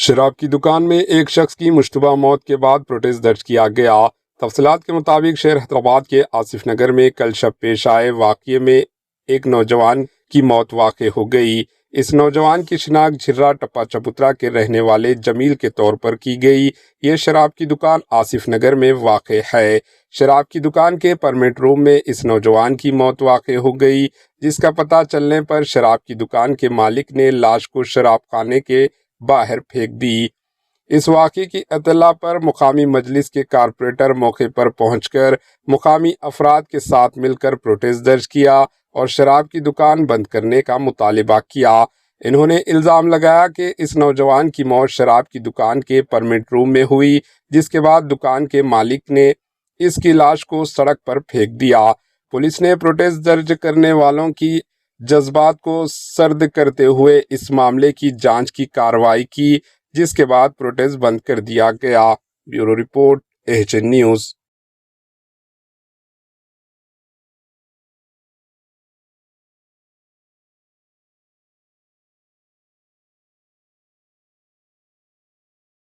शराब की दुकान में एक शख्स की मुश्तबा मौत के बाद प्रोटेस्ट दर्ज किया गया। तफसीलात के मुताबिक शहर हैदराबाद के आसिफ नगर में कल शब पेश आए वाक़ये में एक नौजवान की मौत वाक़ हो गई। इस नौजवान की शिनाख्त झिर्रा टप्पा चबूतरा के रहने वाले जमील के तौर पर की गई। ये शराब की दुकान आसिफ नगर में वाक़ है। शराब की दुकान के परमिट रूम में इस नौजवान की मौत वाक़ हो गई, जिसका पता चलने पर शराब की दुकान के मालिक ने लाश को शराब खाने के बाहर फेंक दी। इस वाक़े की इत्तला पर मुकामी मजलिस के कारपोरेटर मौके पर पहुंचकर मुकामी अफराद के साथ मिलकर प्रोटेस्ट दर्ज किया और शराब की दुकान बंद करने का मुतालिबा किया। इन्होंने इल्ज़ाम लगाया कि इस नौजवान की मौत शराब की दुकान के परमिट रूम में हुई, जिसके बाद दुकान के मालिक ने इसकी लाश को सड़क पर फेंक दिया। पुलिस ने प्रोटेस्ट दर्ज करने वालों की जज्बात को सर्द करते हुए इस मामले की जांच की कार्रवाई की, जिसके बाद प्रोटेस्ट बंद कर दिया गया। Bureau report, AHN news.